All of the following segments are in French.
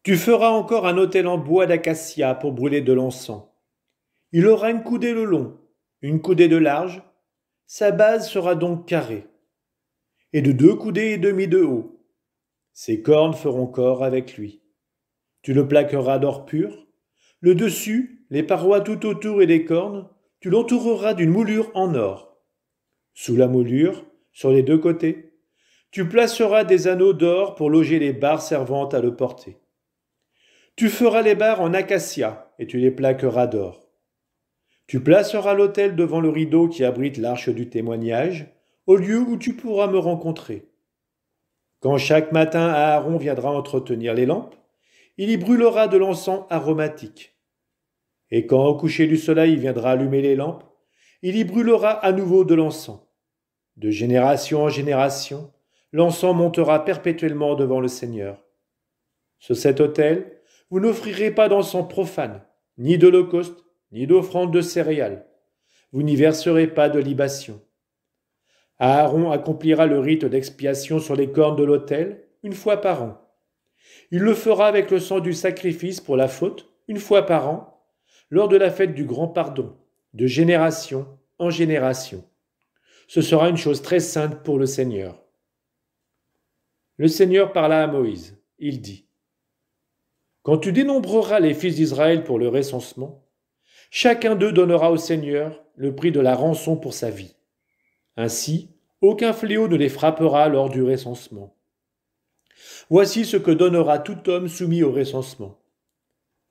Tu feras encore un autel en bois d'acacia pour brûler de l'encens. Il aura une coudée de long, une coudée de large. Sa base sera donc carrée, et de 2 coudées et demie de haut. Ses cornes feront corps avec lui. Tu le plaqueras d'or pur. Le dessus, les parois tout autour et les cornes, tu l'entoureras d'une moulure en or. Sous la moulure, sur les 2 côtés, tu placeras des anneaux d'or pour loger les barres servantes à le porter. Tu feras les barres en acacia et tu les plaqueras d'or. Tu placeras l'autel devant le rideau qui abrite l'arche du témoignage, au lieu où tu pourras me rencontrer. Quand chaque matin Aaron viendra entretenir les lampes, il y brûlera de l'encens aromatique. Et quand au coucher du soleil il viendra allumer les lampes, il y brûlera à nouveau de l'encens. De génération en génération, l'encens montera perpétuellement devant le Seigneur. Sur cet autel, vous n'offrirez pas d'encens profane, ni d'holocauste, ni d'offrande de céréales. Vous n'y verserez pas de libation. Aaron accomplira le rite d'expiation sur les cornes de l'autel 1 fois par an. Il le fera avec le sang du sacrifice pour la faute 1 fois par an, lors de la fête du grand pardon, de génération en génération. Ce sera une chose très sainte pour le Seigneur. Le Seigneur parla à Moïse. Il dit : Quand tu dénombreras les fils d'Israël pour le recensement, chacun d'eux donnera au Seigneur le prix de la rançon pour sa vie. Ainsi, aucun fléau ne les frappera lors du recensement. Voici ce que donnera tout homme soumis au recensement.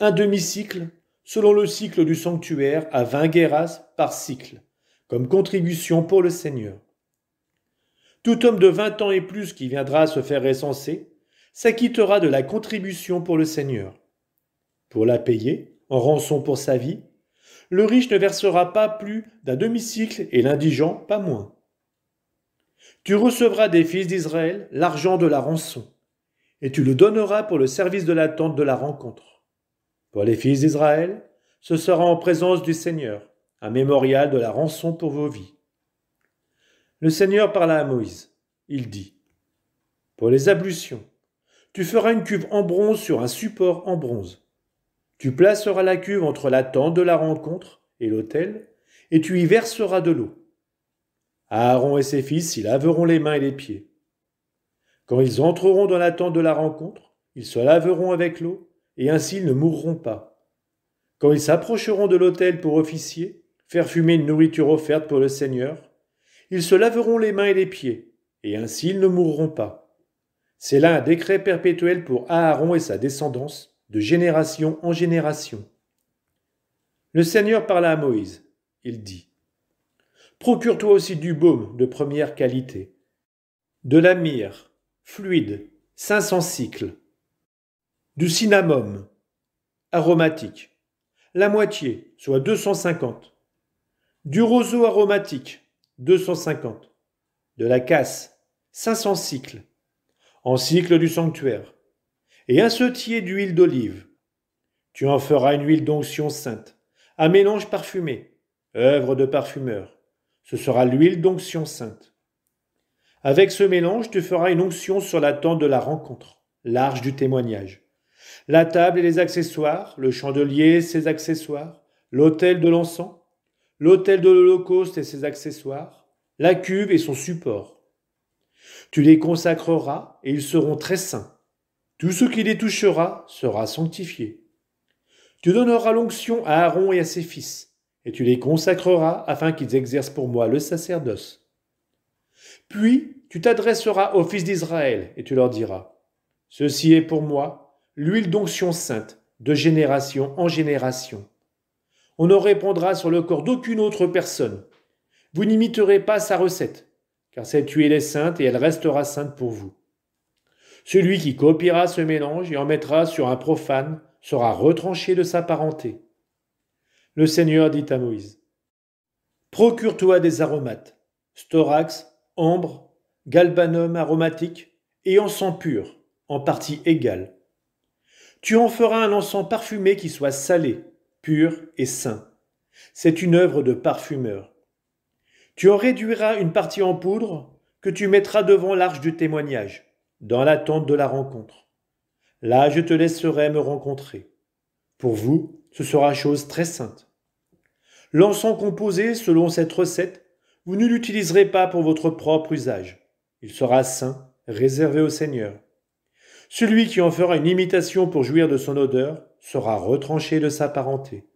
Un demi-cycle, selon le cycle du sanctuaire, à 20 guéras par cycle, comme contribution pour le Seigneur. Tout homme de 20 ans et plus qui viendra se faire recenser s'acquittera de la contribution pour le Seigneur. Pour la payer, en rançon pour sa vie, le riche ne versera pas plus d'un demi-cycle et l'indigent pas moins. Tu recevras des fils d'Israël l'argent de la rançon, et tu le donneras pour le service de la tente de la rencontre. Pour les fils d'Israël, ce sera en présence du Seigneur, un mémorial de la rançon pour vos vies. Le Seigneur parla à Moïse. Il dit : Pour les ablutions, tu feras une cuve en bronze sur un support en bronze. Tu placeras la cuve entre la tente de la rencontre et l'autel, et tu y verseras de l'eau. Aaron et ses fils s'y laveront les mains et les pieds. Quand ils entreront dans la tente de la rencontre, ils se laveront avec l'eau, et ainsi ils ne mourront pas. Quand ils s'approcheront de l'autel pour officier, faire fumer une nourriture offerte pour le Seigneur, ils se laveront les mains et les pieds, et ainsi ils ne mourront pas. C'est là un décret perpétuel pour Aaron et sa descendance, de génération en génération. Le Seigneur parla à Moïse. Il dit : Procure-toi aussi du baume de première qualité, de la myrrhe, fluide, 500 cycles, du cinnamome, aromatique, la moitié, soit 250, du roseau aromatique, 250, de la casse, 500 cycles, en cycle du sanctuaire, et un seutier d'huile d'olive. Tu en feras une huile d'onction sainte, un mélange parfumé, œuvre de parfumeur. Ce sera l'huile d'onction sainte. Avec ce mélange, tu feras une onction sur la tente de la rencontre, l'arche du témoignage, la table et les accessoires, le chandelier et ses accessoires, l'autel de l'encens, l'autel de l'Holocauste et ses accessoires, la cuve et son support. Tu les consacreras et ils seront très saints. Tout ce qui les touchera sera sanctifié. Tu donneras l'onction à Aaron et à ses fils, et tu les consacreras afin qu'ils exercent pour moi le sacerdoce. Puis tu t'adresseras aux fils d'Israël et tu leur diras : Ceci est pour moi l'huile d'onction sainte, de génération en génération. On ne répandra sur le corps d'aucune autre personne. Vous n'imiterez pas sa recette, car cette huile est sainte et elle restera sainte pour vous. Celui qui copiera ce mélange et en mettra sur un profane sera retranché de sa parenté. Le Seigneur dit à Moïse : Procure-toi des aromates, storax, ambre, galbanum aromatique et encens pur, en partie égale. Tu en feras un encens parfumé qui soit salé, pur et saint. C'est une œuvre de parfumeur. Tu en réduiras une partie en poudre que tu mettras devant l'arche du témoignage, dans la tente de la rencontre. Là, je te laisserai me rencontrer. Pour vous, ce sera chose très sainte. L'encens composé selon cette recette, vous ne l'utiliserez pas pour votre propre usage. Il sera saint, réservé au Seigneur. Celui qui en fera une imitation pour jouir de son odeur sera retranché de sa parenté.